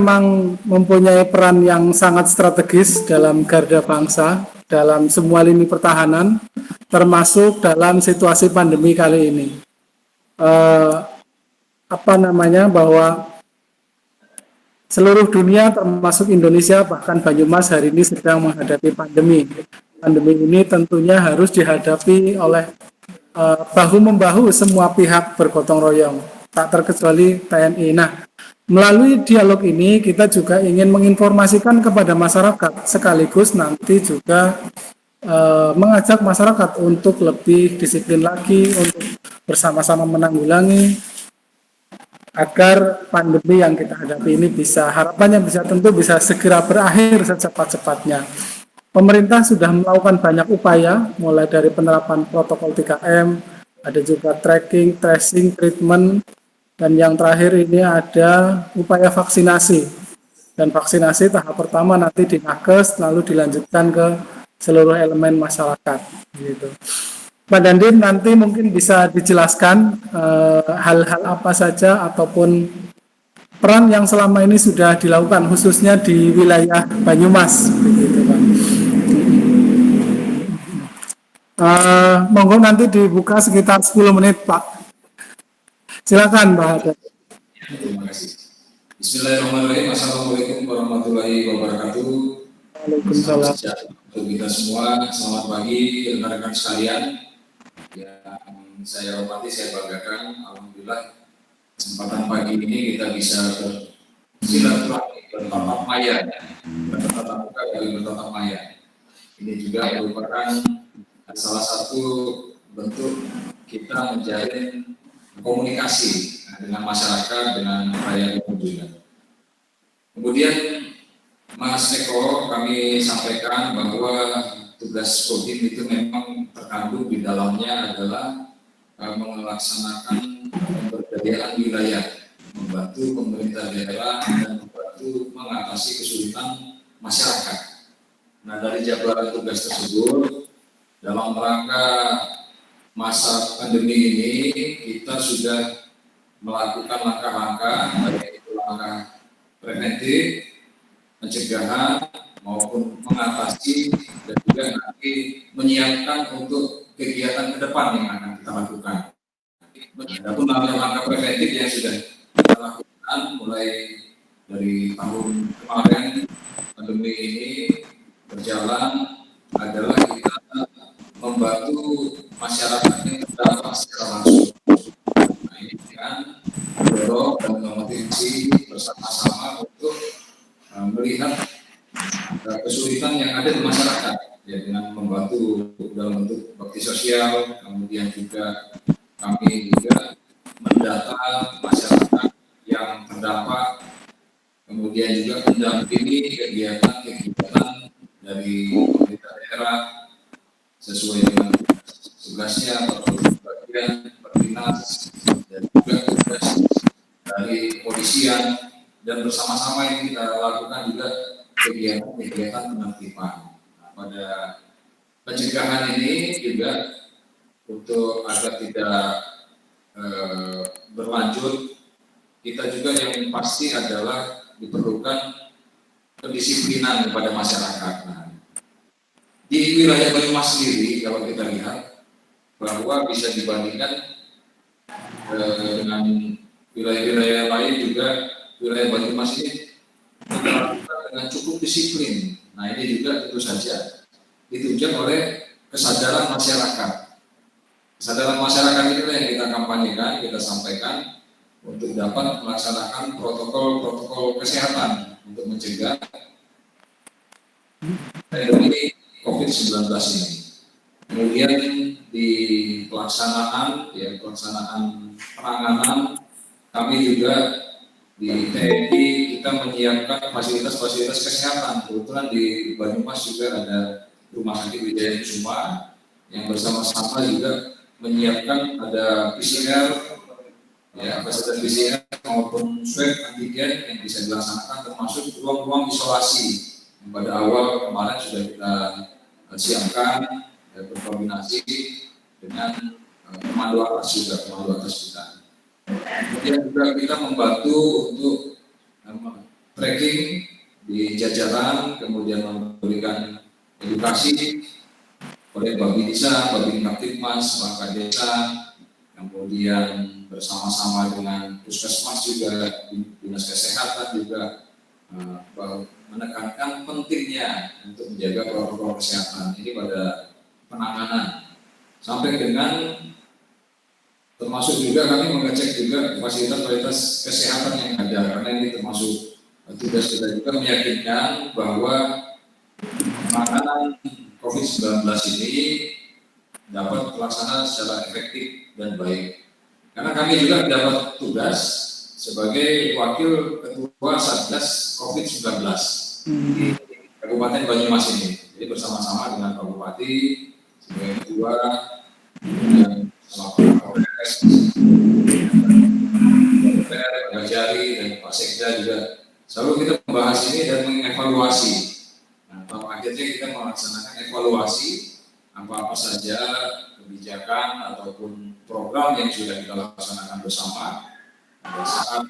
memang mempunyai peran yang sangat strategis dalam garda bangsa, dalam semua lini pertahanan, termasuk dalam situasi pandemi kali ini. Bahwa seluruh dunia termasuk Indonesia bahkan Banyumas hari ini sedang menghadapi pandemi. Pandemi ini tentunya harus dihadapi oleh bahu-membahu semua pihak bergotong royong, tak terkecuali TNI. Nah, melalui dialog ini kita juga ingin menginformasikan kepada masyarakat sekaligus nanti juga mengajak masyarakat untuk lebih disiplin lagi untuk bersama-sama menanggulangi agar pandemi yang kita hadapi ini harapannya tentu bisa segera berakhir secepat-cepatnya. Pemerintah sudah melakukan banyak upaya, mulai dari penerapan protokol 3M, ada juga tracking, tracing, treatment, dan yang terakhir ini ada upaya vaksinasi. Dan vaksinasi tahap pertama nanti di nakes, lalu dilanjutkan ke seluruh elemen masyarakat. Gitu. Pak Dandim nanti mungkin bisa dijelaskan hal-hal apa saja ataupun peran yang selama ini sudah dilakukan khususnya di wilayah Banyumas. Begitu, Pak. Monggo nanti dibuka sekitar 10 menit, Pak. Silakan, Pak. Terima kasih. Bismillahirrahmanirrahim. Assalamualaikum warahmatullahi wabarakatuh. Waalaikumsalam. Untuk kita semua, selamat pagi rekan-rekan sekalian. Yang saya hormati, saya banggakan. Alhamdulillah, kesempatan pagi ini kita bisa bersilaturahmi bertatap maya, bertatap muka dari bertatap maya. Ini juga merupakan salah satu bentuk kita menjalin komunikasi dengan masyarakat, dengan rakyat juga. Kemudian Mas Eko, kami sampaikan bahwa tugas Kodim itu memang terkandung di dalamnya adalah melaksanakan pemberdayaan wilayah, membantu pemerintah daerah dan membantu mengatasi kesulitan masyarakat. Nah, dari jabaran tugas tersebut, dalam rangka masa pandemi ini kita sudah melakukan langkah-langkah, baik itu langkah preventif, pencegahan maupun mengatasi dan juga nanti menyiapkan untuk kegiatan ke depan yang akan kita lakukan. Adapun langkah-langkah preventif yang sudah kita lakukan mulai dari tahun kemarin pandemi ini berjalan adalah kita membantu masyarakat yang terdampak secara langsung. Nah, ini kan mendorong dan memotivasi bersama-sama untuk melihat kesulitan yang ada di masyarakat, ya, dengan membantu dalam bentuk bakti sosial, kemudian juga kami juga mendata masyarakat yang terdampak, kemudian juga mendampingi kegiatan-kegiatan dari pemerintah daerah sesuai dengan tugasnya atau bagian berdinas dan juga tugas dari kepolisian, dan bersama-sama yang kita lakukan juga kegiatan-kegiatan penertiban. Nah, pada pencegahan ini juga untuk agar tidak berlanjut, kita juga yang pasti adalah diperlukan kedisiplinan kepada masyarakat. Nah, di wilayah Banyumas sendiri, kalau kita lihat bahwa bisa dibandingkan dengan wilayah-wilayah lain juga, wilayah Banyumas ini dilakukan dengan cukup disiplin. Nah, ini juga tentu saja ditunjang oleh kesadaran masyarakat. Kesadaran masyarakat itulah yang kita kampanyekan, kita sampaikan untuk dapat melaksanakan protokol-protokol kesehatan untuk mencegah pandemi COVID-19 ini. Kemudian di pelaksanaan penanganan, kami juga di TNI kita menyiapkan fasilitas-fasilitas kesehatan. Kebetulan di Banyumas juga ada Rumah Sakit Wijaya Kusuma yang bersama-sama juga menyiapkan ada PCR, ya, fasilitas PCR maupun swab antigen yang bisa dilaksanakan, termasuk ruang-ruang isolasi yang pada awal kemarin sudah kita siapkan dan berkoordinasi dengan komando atas kita. Kemudian juga kita membantu untuk tracking di jajaran, kemudian memberikan edukasi oleh Babinsa, Babin Kaptipmas, Perangkat Desa, kemudian bersama-sama dengan Puskesmas juga, Dinas Kesehatan juga menekankan pentingnya untuk menjaga protokol kesehatan ini pada penanganan, sampai dengan termasuk juga kami mengecek juga fasilitas kesehatan yang ada, karena ini termasuk tugas kita juga meyakinkan bahwa penanganan COVID-19 ini dapat terlaksana secara efektif dan baik. Karena kami juga dapat tugas sebagai wakil ketua Satgas COVID-19 di Kabupaten Banyumas ini. Jadi bersama-sama dengan Pak Bupati sebagai ketua, kemudian selaku Kapolres, Pak Jari dan Pak Sekda juga selalu kita membahas ini dan mengevaluasi. Nah, pada akhirnya kita melaksanakan evaluasi apa-apa saja kebijakan ataupun program yang sudah kita laksanakan bersama pada saat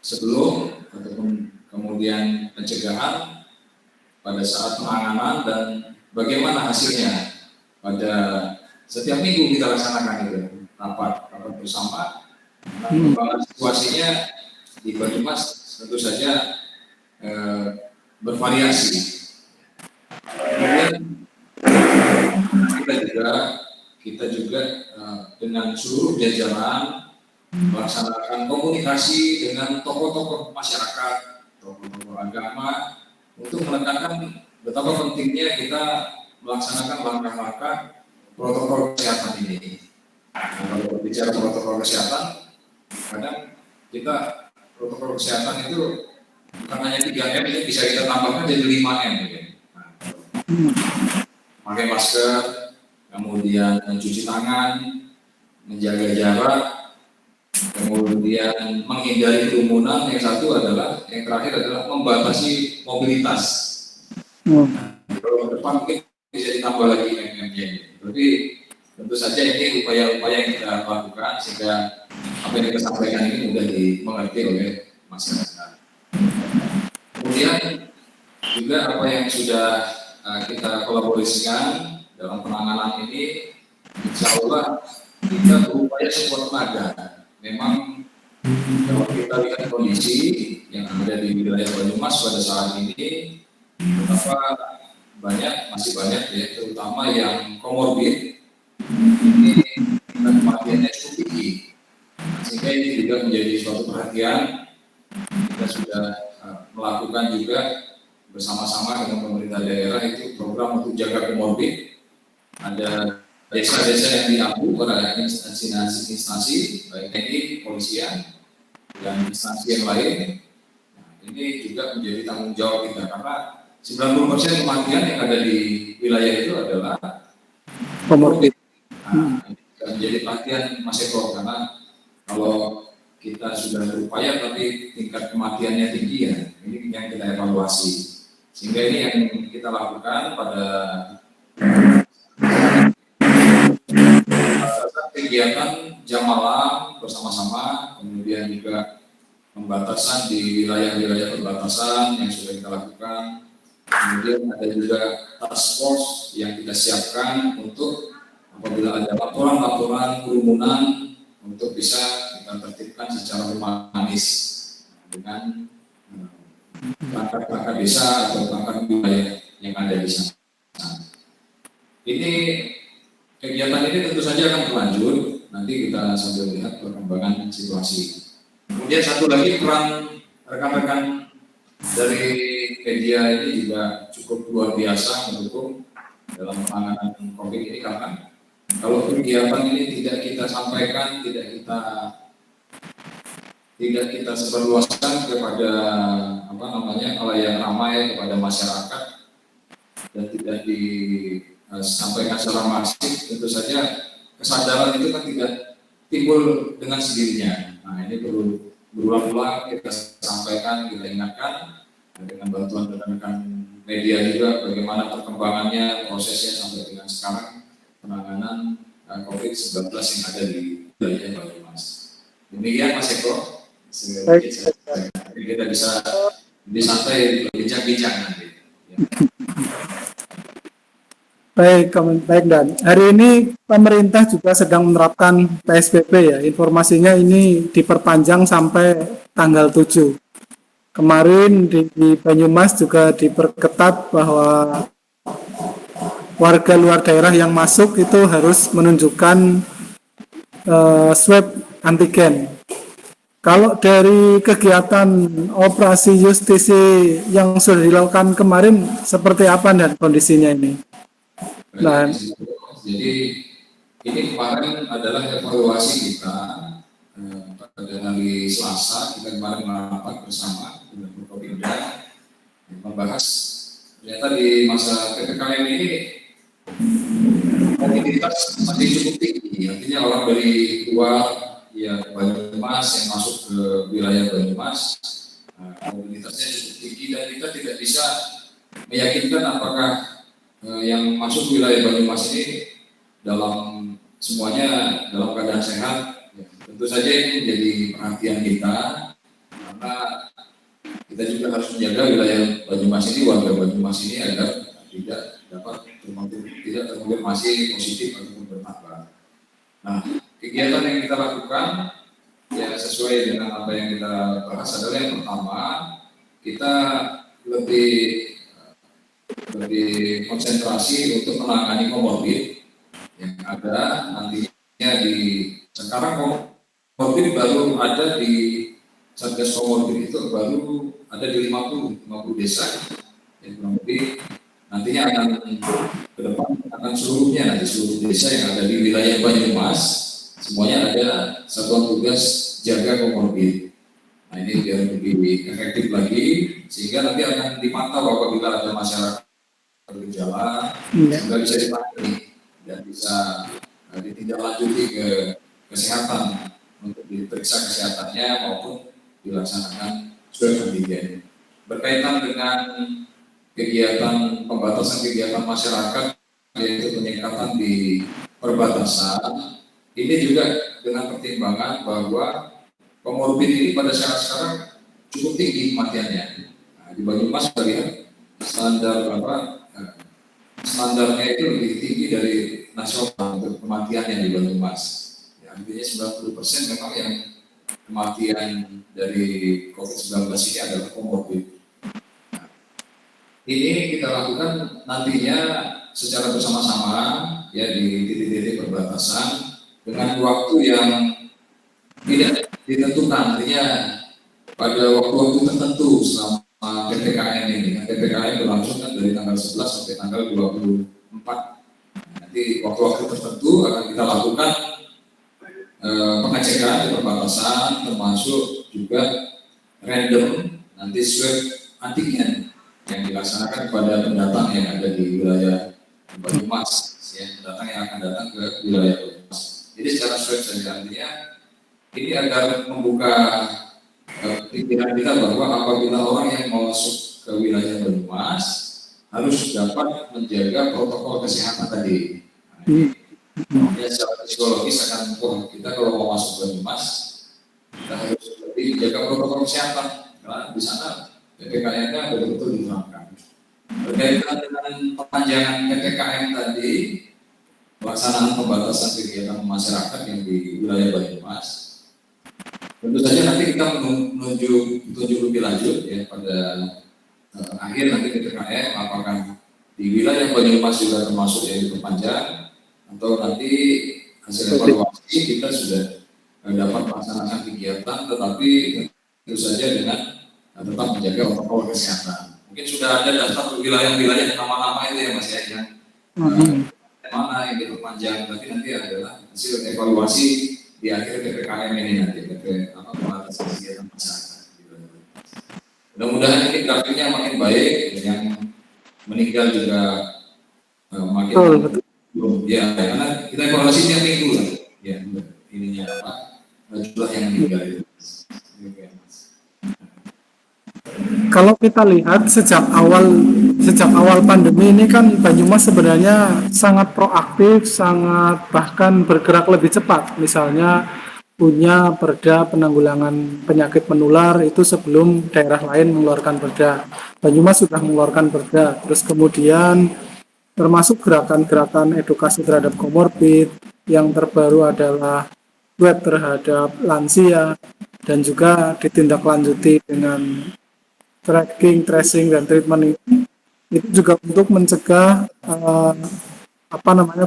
sebelum ataupun kemudian pencegahan, pada saat penanganan, dan bagaimana hasilnya pada setiap minggu kita laksanakan itu rapat bersama. Nah, situasinya di Banyumas tentu saja bervariasi. Kemudian kita juga dengan seluruh jajaran melaksanakan komunikasi dengan tokoh-tokoh masyarakat, tokoh-tokoh agama untuk menekankan betapa pentingnya kita melaksanakan langkah-langkah protokol kesehatan ini. Nah, kalau berbicara protokol kesehatan, kadang kita protokol kesehatan itu bukan hanya 3M, ini bisa kita tambahkan jadi 5M. Nah, pakai masker, kemudian mencuci tangan, menjaga jarak, kemudian menghindari kerumunan. Yang satu adalah, yang terakhir adalah membatasi mobilitas. Kalau ke depan mungkin bisa ditambah lagi MM-nya. Tapi tentu saja ini upaya-upaya yang kita lakukan sehingga apa yang kita sampaikan ini mudah dimengerti oleh masyarakat. Kemudian juga apa yang sudah kita kolaborasikan dalam penanganan ini, insya Allah kita berupaya sekuat tenaga. Memang kalau kita lihat kondisi yang ada di wilayah Banyumas pada saat ini, betapa masih banyak ya, terutama yang komorbid, ini kematiannya cukup tinggi. Sehingga ini juga menjadi suatu perhatian. Kita sudah melakukan juga bersama-sama dengan pemerintah daerah itu program untuk jaga komorbid. Ada desa-desa yang diampu pada instansi baik TNI, polisian, dan instansi yang lain. Nah, ini juga menjadi tanggung jawab kita karena 90% kematian yang ada di wilayah itu adalah komorbid. Nah, ini juga menjadi perhatian Mas Eko, karena kalau kita sudah berupaya tapi tingkat kematiannya tinggi ya, ini yang kita evaluasi. Sehingga ini yang kita lakukan pada kegiatan jam malam bersama-sama, kemudian juga pembatasan di wilayah-wilayah perbatasan yang sudah kita lakukan. Kemudian ada juga task force yang kita siapkan untuk apabila ada laporan-laporan kerumunan untuk bisa kita tertibkan secara humanis dengan perangkat desa atau perangkat wilayah yang ada di sana. Ini kegiatan ini tentu saja akan berlanjut, nanti kita sambil lihat perkembangan situasi. Kemudian satu lagi, peran rekan-rekan dari media ini juga cukup luar biasa mendukung dalam penanganan COVID ini, karena kalau kegiatan ini tidak kita sampaikan, tidak kita sebarluaskan kepada khalayak ramai, kepada masyarakat, dan tidak disampaikan secara masif, tentu saja kesadaran itu kan tidak timbul dengan sendirinya. Nah, ini perlu berulang-ulang kita sampaikan, kita ingatkan dengan bantuan rekan-rekan media juga bagaimana perkembangannya, prosesnya sampai dengan sekarang penanganan COVID-19 yang ada di wilayah Banyumas. Demikian Mas Eko, kita bisa Jadi santai, bincang-bincang nanti. Ya. Baik dan hari ini pemerintah juga sedang menerapkan PSBB ya. Informasinya ini diperpanjang sampai tanggal 7. Kemarin di Banyumas juga diperketat bahwa warga luar daerah yang masuk itu harus menunjukkan swab antigen. Kalau dari kegiatan operasi justisi yang sudah dilakukan kemarin seperti apa dan kondisinya ini? Nah, jadi ini kemarin adalah evaluasi kita pada hari Selasa. Kita kemarin merapat bersama dengan Forkopimda membahas ternyata di masa PPKM ini mobilitas masih cukup tinggi. Artinya orang dari luar ya Banyumas yang masuk ke wilayah Banyumas mobilitasnya cukup tinggi dan kita tidak bisa meyakinkan apakah yang masuk wilayah Banyumas ini dalam semuanya dalam keadaan sehat. Ya, tentu saja ini menjadi perhatian kita karena kita juga harus menjaga wilayah Banyumas ini, warga Banyumas ini agar tidak dapat terkonfirmasi positif ataupun bertambah. Nah, kegiatan yang kita lakukan ya sesuai dengan apa yang kita bahas adalah yang pertama kita lebih konsentrasi untuk menangani komorbid yang ada nantinya di sekarang komorbid baru ada di Satgas Komorbid itu baru ada di 50 desa yang kurang lebih nantinya akan ke depan akan seluruhnya nanti seluruh desa yang ada di wilayah Banyumas semuanya ada satuan tugas jaga komorbid. Nah ini biar lebih efektif lagi sehingga nanti akan dipantau apabila ada masyarakat bergejala sehingga bisa ditangani dan bisa ditindaklanjuti ke kesehatan untuk diperiksa kesehatannya maupun dilaksanakan swab antigen. Berkaitan dengan kegiatan pembatasan kegiatan masyarakat yaitu penyekatan di perbatasan ini juga dengan pertimbangan bahwa komorbid ini pada saat sekarang cukup tinggi kematiannya. Nah, di Banyumas kita lihat standarnya itu lebih tinggi dari nasional untuk kematian yang di Banyumas. Ya, artinya 90% memang yang kematian dari COVID-19 ini adalah komorbid. Nah, ini kita lakukan nantinya secara bersama-sama ya di titik-titik perbatasan dengan waktu yang tidak ditentukan, artinya pada waktu-waktu tertentu selama PPKM ini. PPKM berlangsung kan dari tanggal 11 sampai tanggal 24. Nanti waktu-waktu tertentu akan kita lakukan pengecekan di perbatasan, termasuk juga random nanti swab antigen yang dilaksanakan pada pendatang yang ada di wilayah Banyumas, ya, pendatang yang akan datang ke wilayah Banyumas. Jadi secara swab saja artinya ini agar membuka pikiran kita bahwa apabila orang yang mau masuk ke wilayah Banyumas harus dapat menjaga protokol kesehatan tadi. Nah, ya, secara psikologis akan kita kalau mau masuk Banyumas kita harus lebih menjaga protokol kesehatan karena di sana PPKM-nya betul-betul diterapkan. Berkaitan dengan perpanjangan PPKM tadi, pelaksanaan pembatasan kegiatan masyarakat yang di wilayah Banyumas. Tentu saja nanti kita menuju lebih lanjut ya pada akhir nanti PPKM apakah di wilayah Banyumas juga termasuk yang diperpanjang atau nanti hasil evaluasi kita sudah dapat melaksanakan kegiatan tetapi tentu saja dengan tetap menjaga protokol kesehatan. Mungkin sudah ada daftar wilayah-wilayah nama-nama itu ya Mas ya yang mana yang diperpanjang, tapi nanti adalah hasil evaluasi di akhir PPKM ini nanti pembatasan kegiatan masyarakat. Mudah-mudahan ini grafiknya makin baik, yang meninggal juga makin ya karena kita evaluasi tiap minggu lah, ya ininya apa jumlah yang meninggal itu. Kalau kita lihat sejak awal pandemi ini kan Banyumas sebenarnya sangat proaktif, sangat bahkan bergerak lebih cepat. Misalnya punya perda penanggulangan penyakit menular itu sebelum daerah lain mengeluarkan perda. Banyumas sudah mengeluarkan perda. Terus kemudian termasuk gerakan-gerakan edukasi terhadap komorbid, yang terbaru adalah web terhadap lansia, dan juga ditindaklanjuti dengan tracking, tracing, dan treatment itu juga untuk mencegah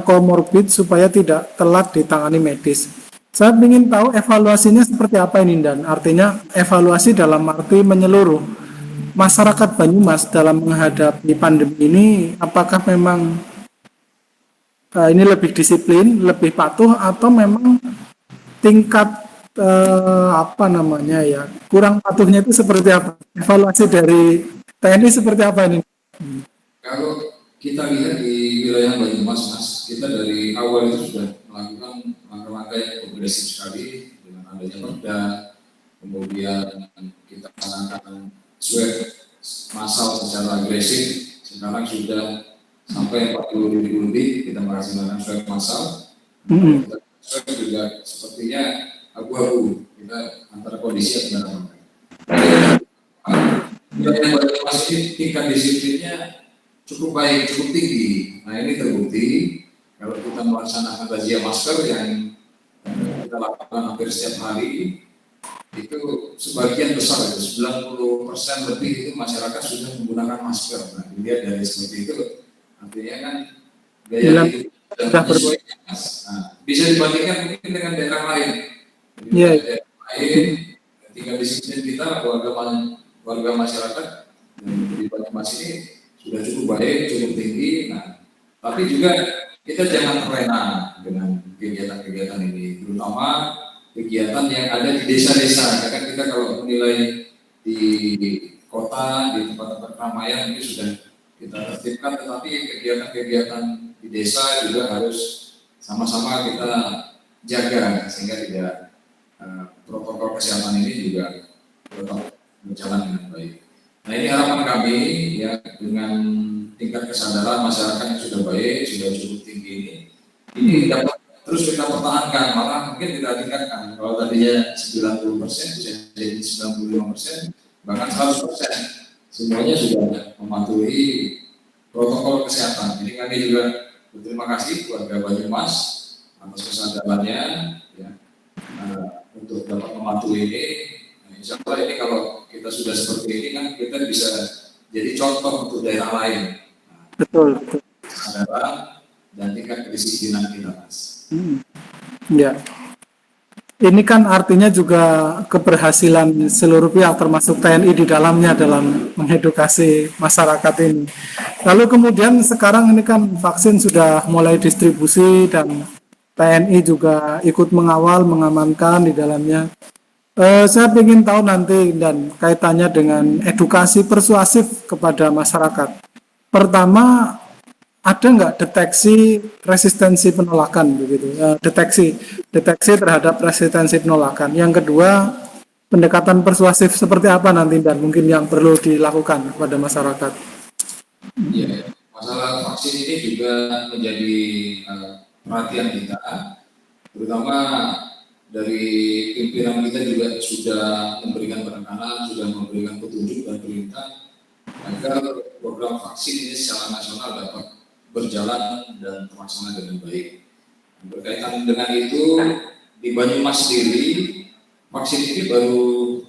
komorbid supaya tidak telat ditangani medis. Saya ingin tahu evaluasinya seperti apa ini, dan artinya evaluasi dalam arti menyeluruh masyarakat Banyumas dalam menghadapi pandemi ini, apakah memang ini lebih disiplin, lebih patuh, atau memang tingkat kurang patuhnya itu seperti apa? Evaluasi dari TNI seperti apa ini? Kalau kita lihat di wilayah Banyumas, Mas, kita dari awal itu sudah melakukan langkah-langkah yang progresif sekali dengan adanya perda, kemudian kita melaksanakan swab massal secara agresif. Sekarang sudah sampai 40.000 lebih kita melaksanakan swab massal. Swab juga sepertinya abu-abu, kita antara kondisi yang benar. Wilayah Banyumas ini tingkat disiplinnya cukup baik, cukup tinggi. Nah, ini terbukti kalau kita melaksanakan razia masker yang kita lakukan hampir setiap hari, itu sebagian besar, itu 90% lebih itu masyarakat sudah menggunakan masker. Nah, dilihat dari seperti itu, artinya kan gaya hidup sudah menyesuaikan. Nah, bisa dibandingkan mungkin dengan daerah lain. Daerah lain, tinggal disiplin kita, warga masyarakat di Banyumas ini sudah cukup baik, cukup tinggi. Nah, tapi juga kita jangan terlena dengan kegiatan-kegiatan ini, terutama kegiatan yang ada di desa-desa. Karena kita kalau menilai di kota, di tempat-tempat keramaian ini sudah kita tertibkan, tetapi kegiatan-kegiatan di desa juga harus sama-sama kita jaga sehingga tidak protokol kesehatan ini juga tetap berjalan dengan baik. Nah, ini harapan kami ya, dengan tingkat kesadaran masyarakat yang sudah baik, sudah cukup tinggi ini dapat terus kita pertahankan, malah mungkin kita tingkatkan. Kalau tadinya 90% bisa jadi 95%, bahkan 100%. Semuanya sudah mematuhi protokol kesehatan. Ini kami juga berterima kasih keluarga Banyumas atas kesadarannya ya, untuk dapat mematuhi ini. Insya Allah ini kalau kita sudah seperti ini kan kita bisa jadi contoh untuk daerah lain. Betul. Kesadaran dan tingkat kedisiplinan kita, Mas. Ya. Ini kan artinya juga keberhasilan seluruh pihak termasuk TNI di dalamnya dalam mengedukasi masyarakat ini. Lalu kemudian sekarang ini kan vaksin sudah mulai distribusi dan TNI juga ikut mengawal, mengamankan di dalamnya. Saya ingin tahu nanti dan kaitannya dengan edukasi persuasif kepada masyarakat. Pertama, ada nggak deteksi resistensi penolakan begitu? Deteksi terhadap resistensi penolakan. Yang kedua, pendekatan persuasif seperti apa nanti dan mungkin yang perlu dilakukan kepada masyarakat? Ya, masalah vaksin ini juga menjadi perhatian kita, terutama dari pimpinan kita juga sudah memberikan penekanan, sudah memberikan petunjuk dan perintah agar program vaksin ini secara nasional dapat berjalan dan terlaksana dengan baik. Berkaitan dengan itu, di Banyumas sendiri, vaksin ini baru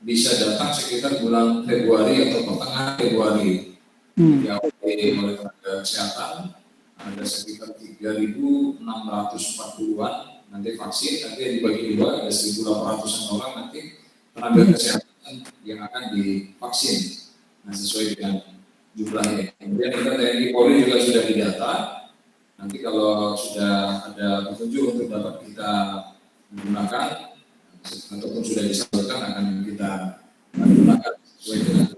bisa datang sekitar bulan Februari atau pertengahan Februari. Diawali oleh tenaga kesehatan, ada sekitar 3.640-an nanti vaksin, nanti yang dibagi dua, ada 1.800-an orang nanti tenaga kesehatan yang akan divaksin. Nah, sesuai dengan jumlahnya. Kemudian kita TNI Polri juga sudah didata. Nanti kalau sudah ada petunjuk untuk dapat kita menggunakan ataupun sudah disalurkan akan kita gunakan sesuai dengan.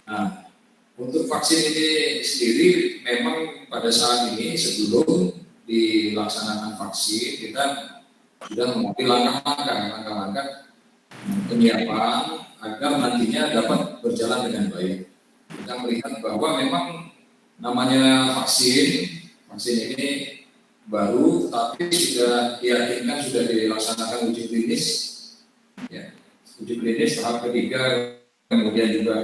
Nah, untuk vaksin ini sendiri memang pada saat ini sebelum dilaksanakan vaksin kita sudah mengambil langkah-langkah penyiapan agar nantinya dapat berjalan dengan baik. Kita melihat bahwa memang namanya vaksin ini baru, tetapi sudah diyakinkan sudah dilaksanakan uji klinis, ya, uji klinis tahap ketiga, kemudian juga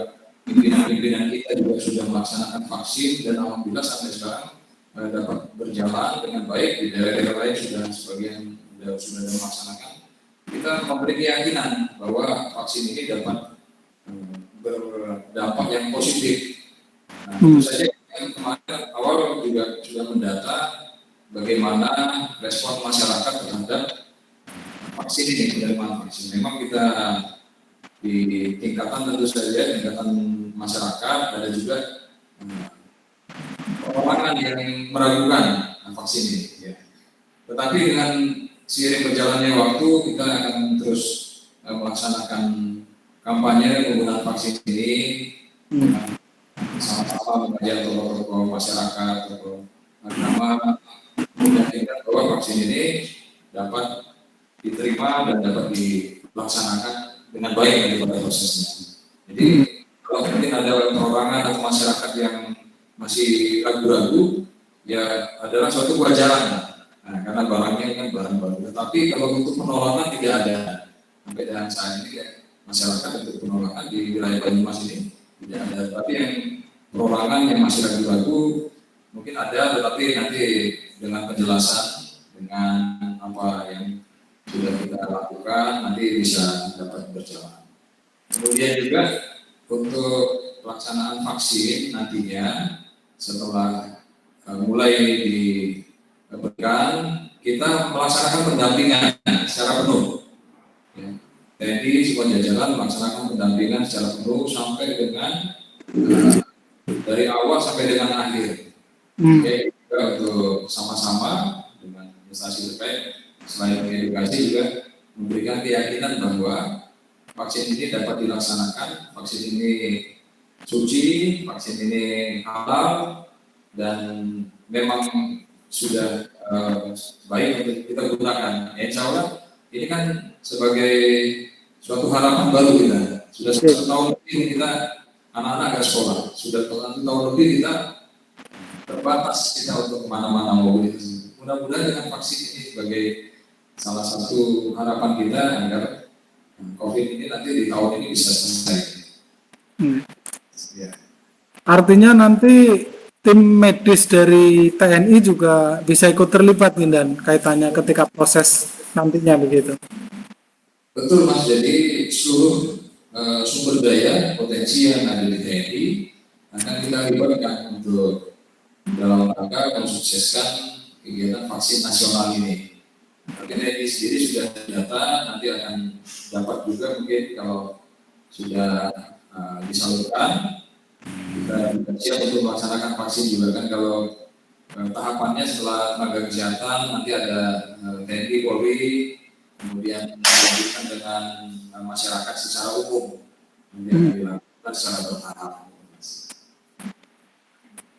pimpinan-pimpinan kita juga sudah melaksanakan vaksin dan alhamdulillah sampai sekarang dapat berjalan dengan baik. Di daerah-daerah lain sudah sebagian sudah melaksanakan. Kita memberi keyakinan bahwa vaksin ini dapat berdampak yang positif. Nah, tentu saja yang kemarin awal juga sudah mendata bagaimana respon masyarakat terhadap vaksin ini, penerimaan vaksin. Memang kita di tingkatan tentu saja, tingkatan masyarakat ada juga orang yang meragukan vaksin ini. Ya. Tetapi dengan seiring berjalannya waktu kita akan terus melaksanakan kampanye penggunaan vaksin ini sama-sama mengajak tokoh-tokoh masyarakat, tokoh agama, menyampaikan bahwa vaksin ini dapat diterima dan dapat dilaksanakan dengan baik daripada prosesnya. Jadi kalau mungkin ada perorangan atau masyarakat yang masih ragu-ragu, ya adalah suatu kewajaran. Nah, karena barangnya kan barang baru. Tetapi kalau untuk penolakan tidak ada. Sampai dengan saat ini ya, masyarakat untuk penolakan di wilayah Banyumas ini tidak ada. Tapi yang perorangan yang masih ragu-ragu mungkin ada, tetapi nanti dengan penjelasan, dengan apa yang sudah kita lakukan nanti bisa dapat berjalan. Kemudian juga untuk pelaksanaan vaksin nantinya setelah mulai diberikan, kita melaksanakan pendampingan secara penuh. Ya. TNI semua jajaran melaksanakan pendampingan secara penuh sampai dengan dari awal sampai dengan akhir. Jadi juga untuk sama-sama dengan instansi terkait selain edukasi juga memberikan keyakinan bahwa vaksin ini dapat dilaksanakan, vaksin ini suci, vaksin ini halal dan memang sudah baik untuk kita gunakan. Insya Allah ini kan sebagai suatu harapan baru kita. Sudah 1 tahun lebih kita anak-anak agak sekolah, sudah 1 tahun lebih kita terbatas kita untuk kemana-mana mobilitas. Mudah-mudahan dengan vaksin ini sebagai salah satu harapan kita agar COVID ini nanti di tahun ini bisa selesai. Ya. Artinya nanti tim medis dari TNI juga bisa ikut terlibat nih dan kaitannya ketika proses nantinya begitu. Betul Mas, jadi seluruh sumber daya potensi yang ada di TNI akan kita libatkan untuk dalam rangka mensukseskan kegiatan vaksin nasional ini. Tapi TNI sendiri sudah data, nanti akan dapat juga mungkin kalau sudah disalurkan, kita siap untuk melaksanakan vaksin juga kan. Kalau tahapannya setelah tenaga kesehatan nanti ada TNI, Polri, kemudian dilanjutkan dengan masyarakat secara umum, kemudian dilakukan secara bertahap.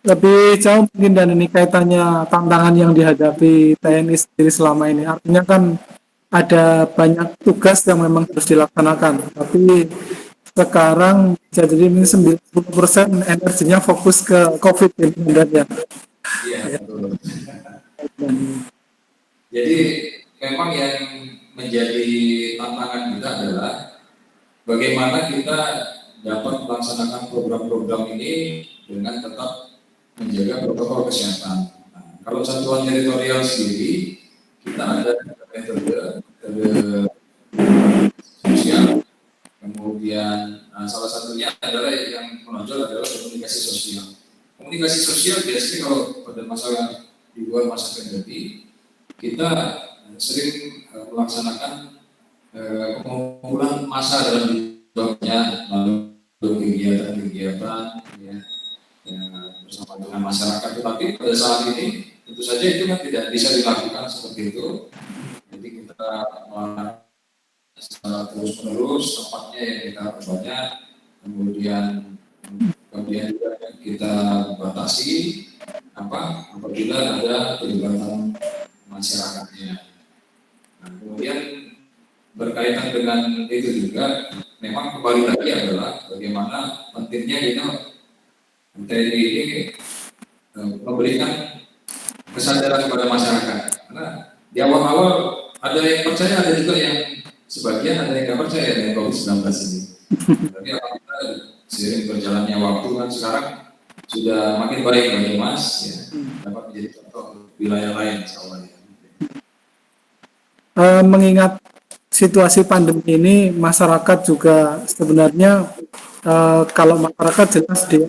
Lebih jauh mungkin dan ini kaitannya tantangan yang dihadapi TNI sendiri selama ini. Artinya kan ada banyak tugas yang memang harus dilaksanakan, tapi sekarang jadi ini 90% energinya fokus ke COVID ini dan ya. Iya, betul. Jadi memang yang menjadi tantangan kita adalah bagaimana kita dapat melaksanakan program-program ini dengan tetap menjaga protokol kesehatan. Nah, kalau satuan teritorial sendiri kita ada metode sosial. Kemudian salah satunya adalah yang menonjol adalah komunikasi sosial. Komunikasi sosial biasanya kalau pada masa di luar masa pandemi kita sering melaksanakan pengumpulan massa dalam jumlahnya melalui kegiatan-kegiatan ya, bersama dengan masyarakat. Tetapi pada saat ini tentu saja itu kan tidak bisa dilakukan seperti itu. Jadi kita secara terus-menerus tempatnya yang kita perbanyak, kemudian juga kita batasi apabila ada pelibatan masyarakatnya. Nah, kemudian berkaitan dengan itu juga memang kembali lagi adalah bagaimana pentingnya kita TNI ini memberikan kesadaran kepada masyarakat. Karena di awal-awal ada yang percaya, ada juga yang sebagian, ada yang nggak percaya dengan COVID-19 ini. Tapi apabila seiring berjalannya waktu kan sekarang sudah makin baik Banyumas, ya, dapat menjadi contoh wilayah lain, insya Allah. Ya. Mengingat situasi pandemi ini, masyarakat juga sebenarnya kalau masyarakat jelas dia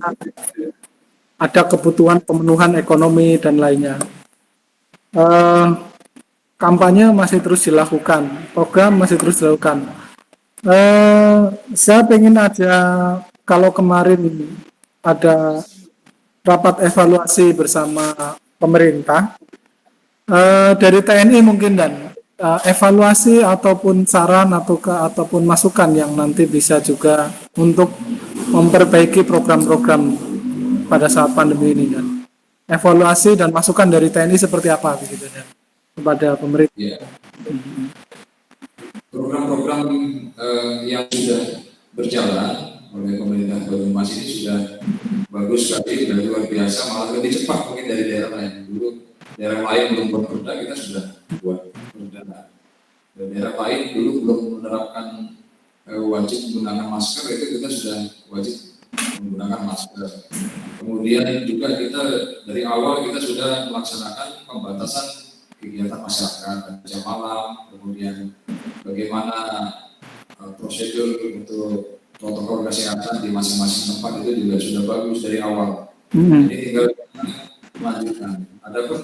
ada kebutuhan pemenuhan ekonomi dan lainnya. Kampanye masih terus dilakukan, program masih terus dilakukan. Saya ingin aja kalau kemarin ada rapat evaluasi bersama pemerintah dari TNI mungkin dan evaluasi ataupun saran ataupun masukan yang nanti bisa juga untuk memperbaiki program-program pada saat pandemi ini kan. Evaluasi dan masukan dari TNI seperti apa begitu ya kepada pemerintah. Ya. Program-program yang sudah berjalan oleh pemerintah Banyumas ini sudah bagus sekali, sudah luar biasa, malah lebih cepat mungkin dari daerah lain. Dulu daerah lain belum buat perda, kita sudah buat perda. Daerah lain dulu belum menerapkan wajib menggunakan masker, itu kita sudah wajib menggunakan masker. Kemudian juga kita dari awal kita sudah melaksanakan pembatasan kegiatan masyarakat, jam malam, kemudian bagaimana prosedur untuk protokol kesehatan di masing-masing tempat itu juga sudah bagus dari awal. Jadi tinggal melanjutkan. Adapun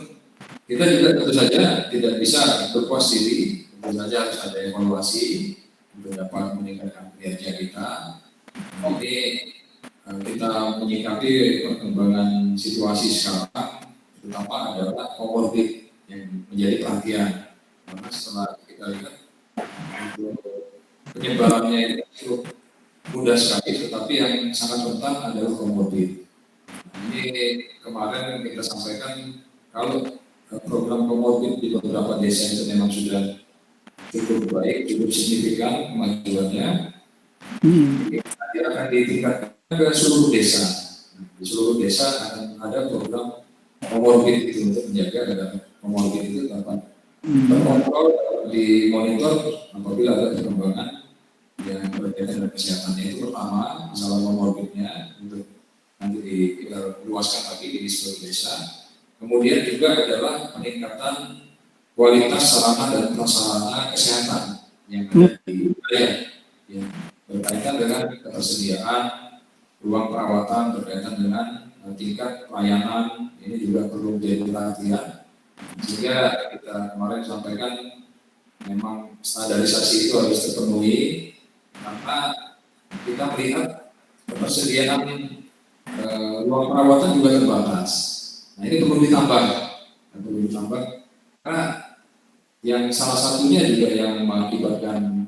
kita juga tentu saja tidak bisa berpuas diri, tentu saja harus ada evaluasi untuk dapat meningkatkan kinerja kita. Ini kita menyikapi perkembangan situasi sekarang, terutama adalah comorbid yang menjadi perhatian. Karena setelah kita lihat penyebarannya itu cukup mudah sekali, tetapi yang sangat rentan adalah comorbid. Ini kemarin kita sampaikan kalau program comorbid di beberapa desa itu memang sudah cukup baik, cukup signifikan kemajuannya. Nanti akan ditingkatkan ke seluruh desa. Di seluruh desa akan ada program comorbid itu untuk menjaga agar comorbid itu dapat terkontrol, dimonitor apabila ada perkembangan yang berkaitan dengan kesehatannya. Itu pertama, masalah comorbidnya untuk nanti kita luaskan lagi di seluruh desa. Kemudian juga adalah peningkatan kualitas sarana dan prasarana kesehatan yang ada di wilayah yang berkaitan dengan ketersediaan ruang perawatan, berkaitan dengan tingkat pelayanan. Ini juga perlu menjadi perhatian. Sehingga kita kemarin sampaikan memang standarisasi itu harus terpenuhi karena kita melihat ketersediaan ruang perawatan juga terbatas. Nah ini perlu ditambah, karena yang salah satunya juga yang mengakibatkan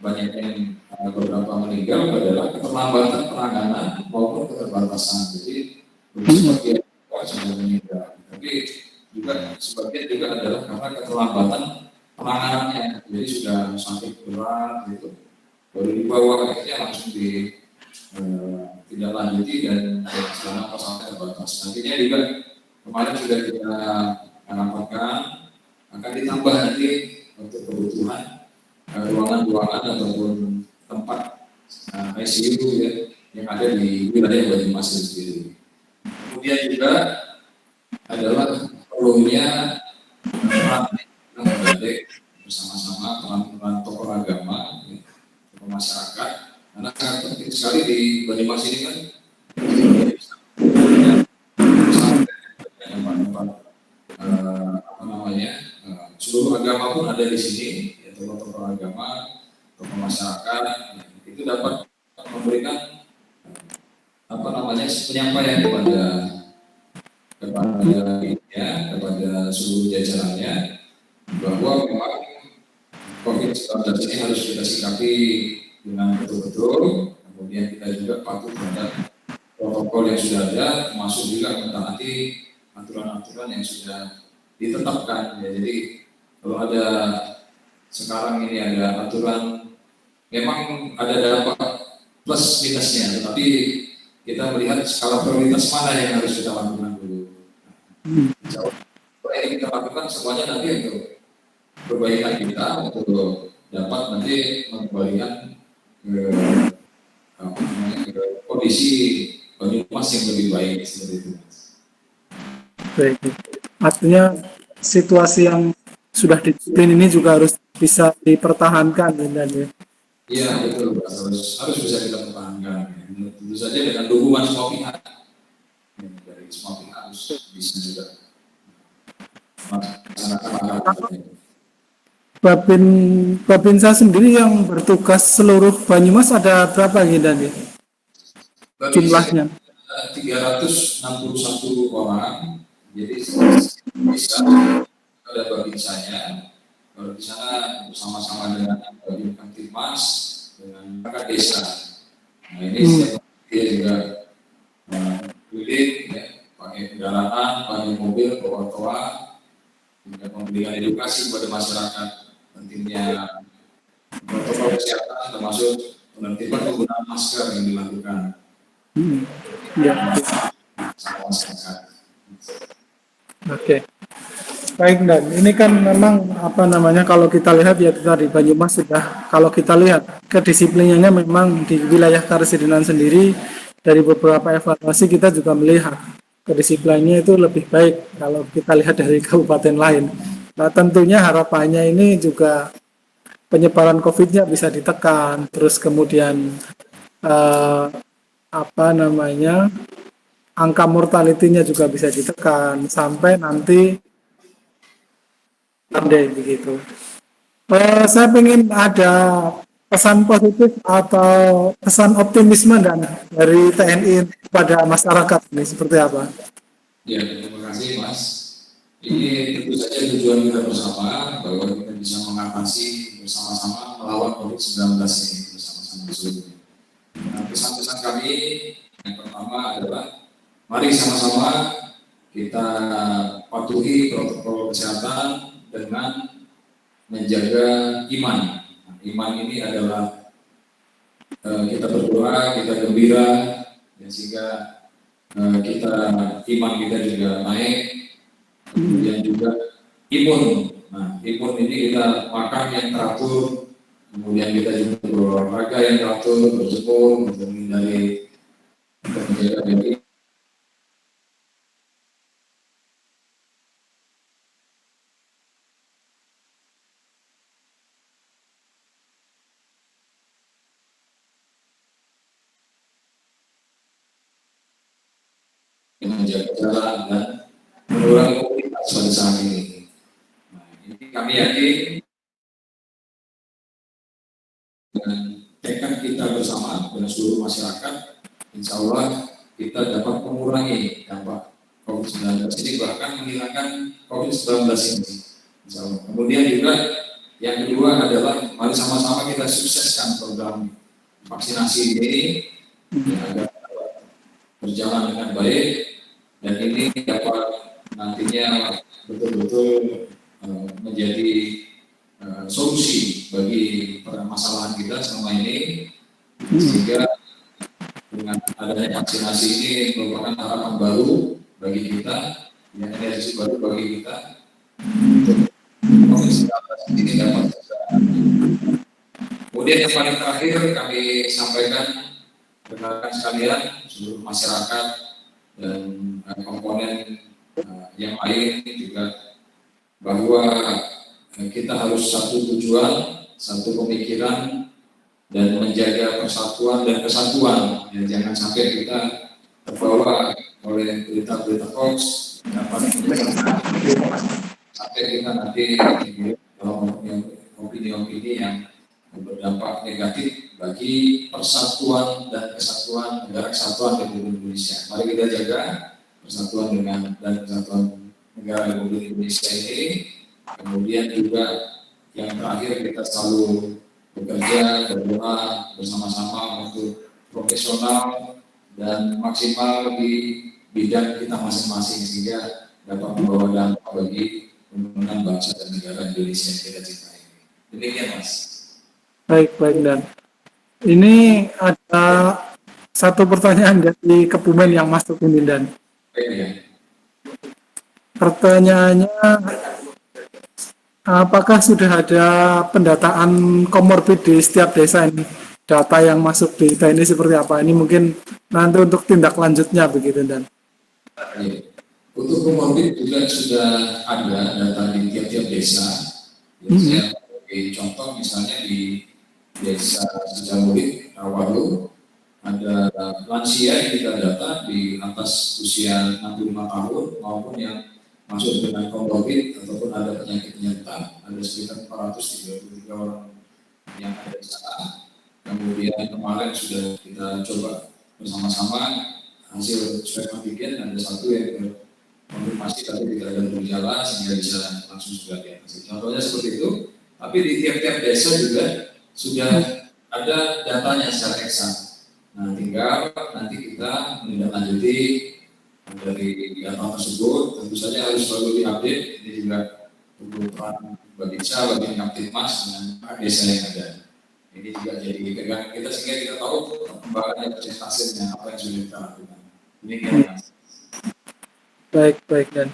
banyaknya beberapa meninggal adalah keterlambatan penanganan maupun keterbatasan. Jadi sebagian sudah meninggal, tapi juga sebagian juga adalah karena keterlambatan penanganannya. Jadi sudah sakit berat gitu, baru dibawa akhirnya langsung tidak lanjuti dan sekarang pasalnya terbatas. Nantinya juga kemarin sudah kita rapatkan akan ditambah nanti untuk kebutuhan ruangan-ruangan ataupun tempat ICU ya, yang ada di wilayah Banyumas sendiri. Kemudian juga adalah perlunya bersama-sama peran tokoh agama, ya, tokoh masyarakat, karena sangat penting sekali di Banyumas ini kan seluruh agama pun ada di sini, ya, tokoh agama, tokoh masyarakat, itu dapat memberikan penyampaian kepada seluruh jajarannya bahwa memang COVID-19 ini harus kita sikapi dengan betul-betul. Kemudian kita juga patuh terhadap protokol yang sudah ada, termasuk juga mentaati aturan-aturan yang sudah ditetapkan. Ya, jadi kalau ada sekarang ini ada aturan, memang ada dampak plus minusnya, tetapi kita melihat skala prioritas mana yang harus kita lakukan dulu. Jauh. Yang kita lakukan semuanya nanti untuk perbaikan kita, untuk dapat nanti mengembalikan ke, ke kondisi Banyumas yang lebih baik seperti itu. Baik. Artinya situasi yang sudah disiplin ini juga harus bisa dipertahankan, dan ya. Iya betul, harus bisa kita pertahankan. Tentu saja dengan dukungan semua pihak. Dari semua pihak harus bisa juga melaksanakan. Babinsa sendiri yang bertugas seluruh Banyumas ada berapa dan ya? Jumlahnya 361 orang, jadi bisa ada babinsanya. Kalau di sana bersama-sama dengan Babin Kamtipmas, dengan perangkat desa. Nah ini setiap dia juga keliling, ya, pakai kendaraan, pakai mobil, bawa toa, juga memberikan edukasi kepada masyarakat, pentingnya protokol kesehatan termasuk penertiban penggunaan masker yang dilakukan. Ya. Oke. Baik, dan ini kan memang kalau kita lihat ya tadi Banyumas sudah, kalau kita lihat kedisiplinannya memang di wilayah Karesidenan sendiri, dari beberapa evaluasi kita juga melihat kedisiplinannya itu lebih baik kalau kita lihat dari kabupaten lain. Nah tentunya harapannya ini juga penyebaran COVID-nya bisa ditekan, terus kemudian angka mortality-nya juga bisa ditekan sampai nanti pandai begitu. Saya ingin ada pesan positif atau pesan optimisme dan dari TNI kepada masyarakat ini seperti apa? Ya, terima kasih Mas. Ini tentu saja tujuan kita bersama bahwa kita bisa mengatasi bersama-sama melawan COVID-19 ini bersama-sama seluruhnya. Nah, pesan-pesan kami yang pertama adalah mari sama-sama kita patuhi protokol kesehatan dengan menjaga iman. Nah, iman ini adalah kita berdoa, kita gembira, dan sehingga iman kita juga naik. Kemudian juga imun. Nah, imun ini kita makan yang teratur, kemudian kita juga berolahraga yang teratur, berjemur untuk menghindari menjaga diri. Menjaga jalan dan mengurangi mobilitas pada saat ini. Nah, ini kami yakin dengan tekad kita bersama dengan seluruh masyarakat, insya Allah kita dapat mengurangi dampak COVID-19 ini, bahkan menghilangkan COVID-19 ini. Insya Allah. Kemudian juga yang kedua adalah mari sama-sama kita sukseskan program vaksinasi ini agar berjalan dengan baik dan ini dapat nantinya betul-betul menjadi solusi bagi permasalahan kita selama ini, sehingga dengan adanya vaksinasi ini merupakan harapan baru bagi kita, yang energi baru bagi kita untuk COVID-19 ini dapat terjadi. Kemudian yang paling terakhir kami sampaikan rekan-rekan sekalian, seluruh masyarakat dan komponen yang lain juga, bahwa kita harus satu tujuan, satu pemikiran, dan menjaga persatuan dan kesatuan. Dan jangan sampai kita terbawa oleh berita-berita hoax, sampai kita nanti dalam opini-opini yang berdampak negatif bagi persatuan dan kesatuan negara kesatuan Republik Indonesia. Mari kita jaga persatuan dan kesatuan negara Republik Indonesia ini. Kemudian juga yang terakhir, kita selalu bekerja, berdoa bersama-sama untuk profesional dan maksimal di bidang kita masing-masing, sehingga dapat membawa dampak bagi pembangunan bangsa dan negara Indonesia yang kita cintai. Demikian Mas. Baik, dan ini ada satu pertanyaan dari Kebumen yang masuk ini, dan baik ya. Pertanyaannya, apakah sudah ada pendataan komorbid di setiap desa ini? Data yang masuk di data ini seperti apa? Ini mungkin nanti untuk tindak lanjutnya begitu dan. Ya. Untuk komorbid juga sudah ada data di tiap-tiap desa. Ya, saya sebagai contoh misalnya di desa Sejamurit, Rawalu, ada lansia yang kita data di atas usia 65 tahun maupun yang masuk dengan komorbid ataupun ada penyakit penyerta, ada sekitar 433 orang yang ada di sana. Kemudian kemarin sudah kita coba bersama-sama hasil swab antigen, ada satu yang konfirmasi tapi tidak ada bergejala sehingga bisa langsung sudah diatasi. Contohnya seperti itu. Tapi di tiap-tiap desa juga sudah ada datanya secara eksak. Nah, tinggal nanti kita menindaklanjuti dari data tersebut. Tentu saja harus selalu diupdate. Ini juga perlu peran Babinsa, Babin Kaptipmas dengan desa yang ada. Ini juga jadi pegangan kita sehingga kita tahu perkembangannya, presentasinya, apa yang sudah kita lakukan. Ini kira-kira. Baik dan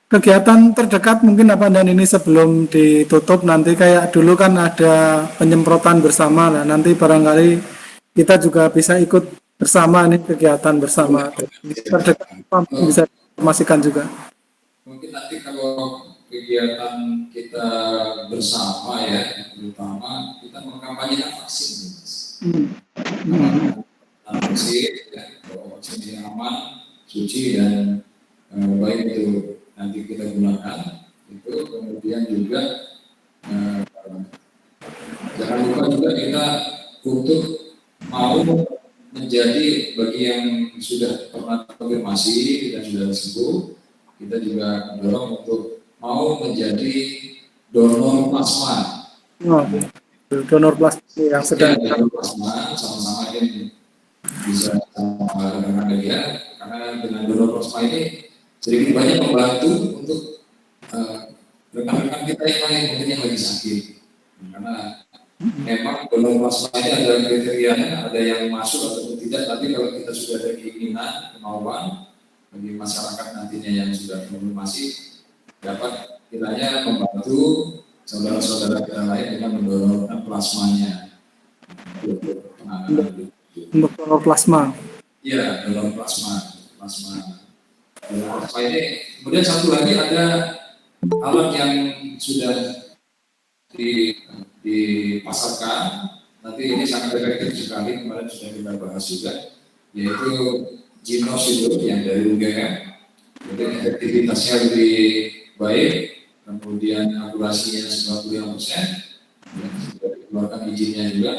kegiatan terdekat mungkin apa dan ini sebelum ditutup nanti kayak dulu kan ada penyemprotan bersama lah nanti barangkali kita juga bisa ikut bersama nih kegiatan bersama terdekat bisa informasikan juga. Mungkin nanti kalau kegiatan kita bersama ya, terutama kita mengkampanyekan vaksin. Vaksin, ya, bahwa vaksin ini aman, suci dan baik itu nanti kita gunakan itu. Kemudian juga jangan lupa juga kita untuk mau menjadi bagi yang sudah pernah konfirmasi dan sudah sembuh, kita juga mendorong untuk mau menjadi donor plasma. Donor plasma yang sedang donor plasma sama-sama yang bisa sama dengan media, karena dengan donor plasma ini sedikit banyak membantu untuk rekan-rekan kita yang lain mungkin yang lagi sakit. Karena memang donor plasma ini ada kriterianya, ada yang masuk ataupun tidak, tapi kalau kita sudah ada keinginan, kemauan bagi masyarakat nantinya yang sudah konfirmasi dapat kiranya membantu saudara-saudara kita lain dengan mendonorkan plasmanya untuk penanganan untuk donor plasma. Iya, donor plasma. Donor plasma ini. Kemudian satu lagi ada alat yang sudah dipasarkan. Nanti ini sangat efektif sekali, kemarin sudah kita bahas juga, yaitu Ginos itu yang dari UGM. Jadi efektivitasnya lebih baik, kemudian akurasinya 95%, dan sudah dikeluarkan izinnya juga.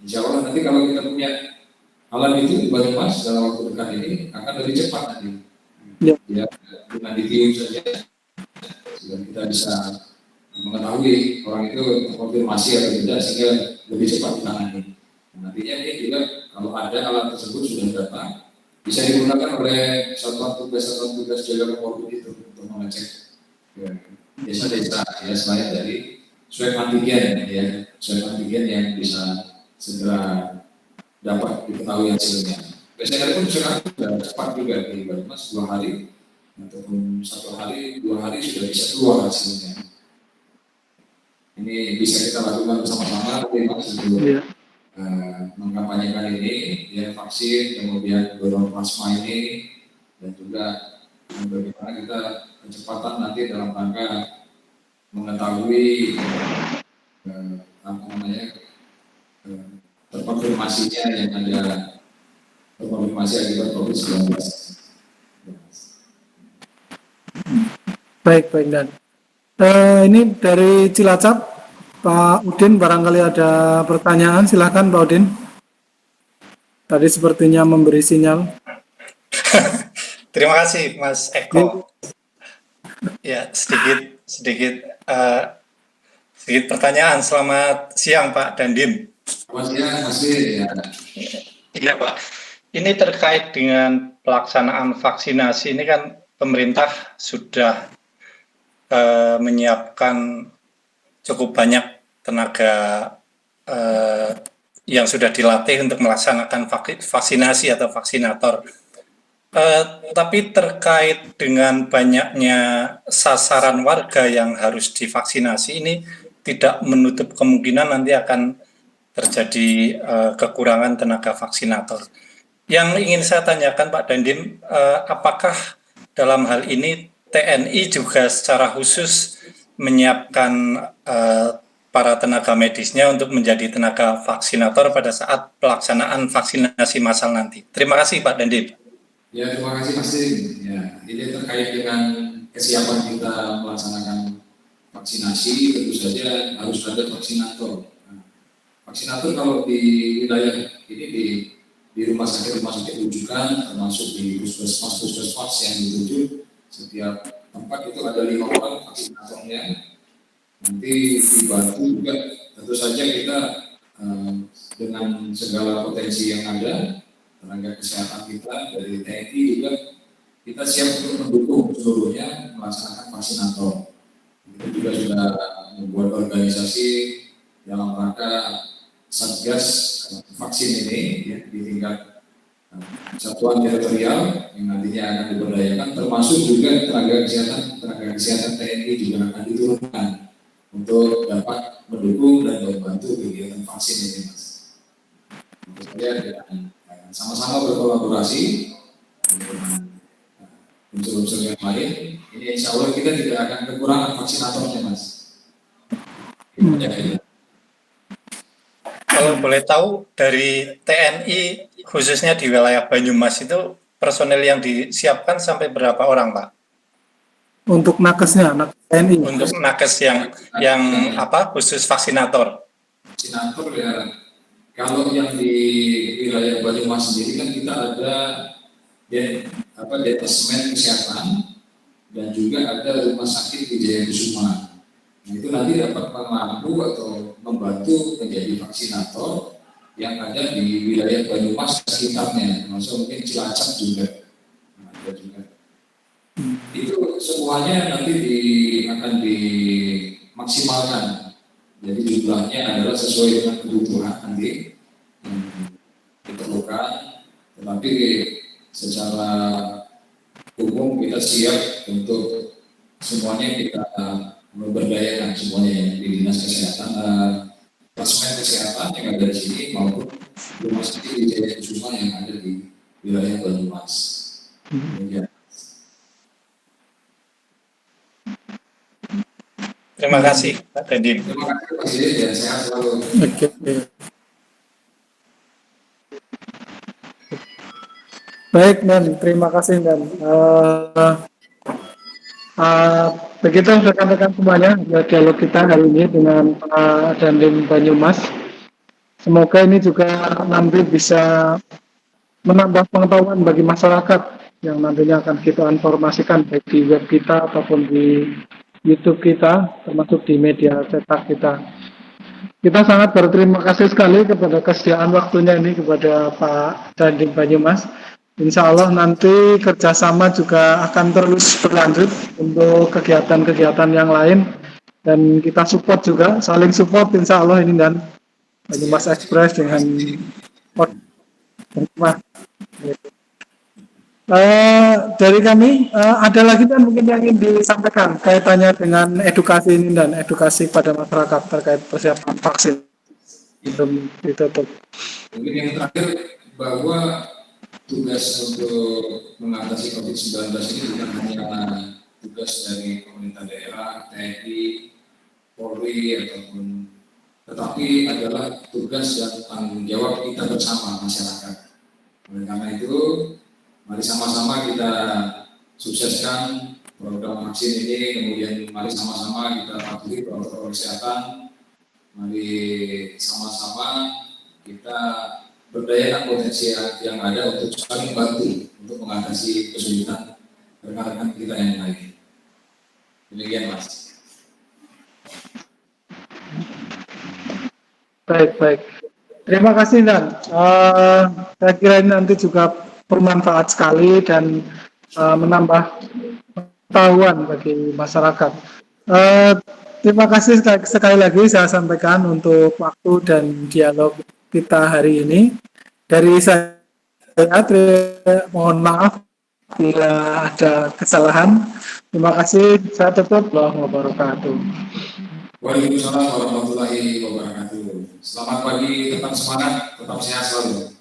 Insya Allah nanti kalau kita punya alat itu di Banyumas dalam waktu dekat ini akan lebih cepat nanti. Ya, dengan ditiup saja, sehingga kita bisa mengetahui orang itu konfirmasi atau tidak sehingga lebih cepat ditangani. Nantinya ini juga kalau ada alat tersebut sudah datang, bisa digunakan oleh satuan tugas jaga komorbid itu untuk mengecek desa-desa ya selain dari swab antigen ya, swab antigen yang bisa segera dapat diketahui hasilnya. PCR pun sekarang sudah cepat juga di Banyumas, 2 hari ataupun 1 hari, 2 hari sudah bisa keluar hasilnya. Ini bisa kita lakukan bersama-sama, tapi sebelum mengkampanyekan ini, ya vaksin, kemudian donor plasma ini, dan juga bagaimana kita kecepatan nanti dalam rangka mengetahui terkonfirmasinya yang ada terkonfirmasi akibat COVID-19. Baik dan ini dari Cilacap, Pak Udin barangkali ada pertanyaan, silakan Pak Udin. Tadi sepertinya memberi sinyal. Terima kasih Mas Eko. Ya sedikit pertanyaan. Selamat siang Pak Dandim. Selamat siang Mas Dir. Iya Pak. Ini terkait dengan pelaksanaan vaksinasi ini kan pemerintah sudah menyiapkan cukup banyak tenaga yang sudah dilatih untuk melaksanakan vaksinasi atau vaksinator. Tapi terkait dengan banyaknya sasaran warga yang harus divaksinasi ini tidak menutup kemungkinan nanti akan terjadi kekurangan tenaga vaksinator. Yang ingin saya tanyakan Pak Dandim, apakah dalam hal ini TNI juga secara khusus menyiapkan para tenaga medisnya untuk menjadi tenaga vaksinator pada saat pelaksanaan vaksinasi massal nanti? Terima kasih Pak Dandim. Ya, terima kasih Mas Dim. Ya, ini terkait dengan kesiapan kita melaksanakan vaksinasi, tentu saja harus ada vaksinator. Nah, vaksinator kalau di wilayah ini di rumah sakit rujukan, termasuk di puskesmas yang dirujuk, setiap tempat itu ada 5 orang vaksinatornya. Nanti dibantu juga, tentu saja kita dengan segala potensi yang ada, tenaga kesehatan kita dari TNI juga kita siap untuk mendukung seluruhnya melaksanakan vaksinator. Kita juga sudah membuat organisasi dalam rangka satgas vaksin ini ya, di tingkat satuan teritorial yang nantinya akan diberdayakan, termasuk juga tenaga kesehatan TNI juga akan diturunkan untuk dapat mendukung dan membantu kegiatan vaksin ini, Mas. Tentu saja dengan sama-sama berkolaborasi dengan unsur-unsur yang lain, ini insya Allah kita tidak akan kekurangan vaksinatornya, Mas. Kalau boleh tahu dari TNI khususnya di wilayah Banyumas itu personel yang disiapkan sampai berapa orang Pak? Untuk nakesnya, nakes TNI. Untuk nakes yang apa khusus vaksinator? Vaksinator ya, kalau yang di wilayah Banyumas sendiri kan kita ada detasmen kesehatan dan juga ada rumah sakit di Jayakusuma. Nah, itu nanti dapat membantu atau membantu menjadi vaksinator yang ada di wilayah Banyumas sekitarnya, termasuk mungkin Cilacap juga. Nah, ada juga. Itu semuanya nanti akan dimaksimalkan. Jadi jumlahnya adalah sesuai dengan kebutuhan nanti yang diperlukan, tetapi secara umum kita siap untuk semuanya kita memberdayakan semuanya yang di dinas kesehatan, fasilitas kesehatan yang ada di sini maupun rumah sakit di Jayakusuma yang ada di wilayah Banyumas. Ya. Terima kasih Pak Dandim. Terima kasih Pak Sidin, ya sehat selalu. Oke. Baik, Dan. Terima kasih, Dan. Begitu rekan-rekan semuanya dialog kita hari ini dengan Pak Dandim Banyumas. Semoga ini juga nanti bisa menambah pengetahuan bagi masyarakat yang nantinya akan kita informasikan baik di web kita ataupun di YouTube kita, termasuk di media cetak kita. Kita sangat berterima kasih sekali kepada kesediaan waktunya ini kepada Pak Dandim Banyumas. Insya Allah nanti kerjasama juga akan terus berlanjut untuk kegiatan-kegiatan yang lain dan kita support juga, saling support Insya Allah ini dan Banyumas Express dengan dari kami ada lagi dan mungkin yang ingin disampaikan kaitannya dengan edukasi ini dan edukasi pada masyarakat terkait persiapan vaksin belum ditutup. Mungkin yang terakhir bahwa tugas untuk mengatasi COVID-19 ini bukan hanya tugas dari pemerintah daerah, TNI, Polri ataupun, tetapi adalah tugas dan tanggung jawab kita bersama masyarakat. Oleh karena itu, mari sama-sama kita sukseskan program vaksin ini, kemudian mari sama-sama kita patuhi protokol kesehatan, mari sama-sama kita berdayakan potensi yang ada untuk saling bantu untuk mengatasi kesulitan rekan-rekan kita yang lain. Demikian Mas. Baik. Terima kasih Dan. Saya kira ini nanti juga bermanfaat sekali dan menambah pengetahuan bagi masyarakat. Terima kasih sekali lagi saya sampaikan untuk waktu dan dialog kita hari ini. Dari saya mohon maaf Bila ada kesalahan, terima kasih. Saya tutup. Wassalamualaikum wabarakatuh. Waalaikumsalam warahmatullahi wabarakatuh. Selamat pagi, tetap semangat, tetap sehat selalu.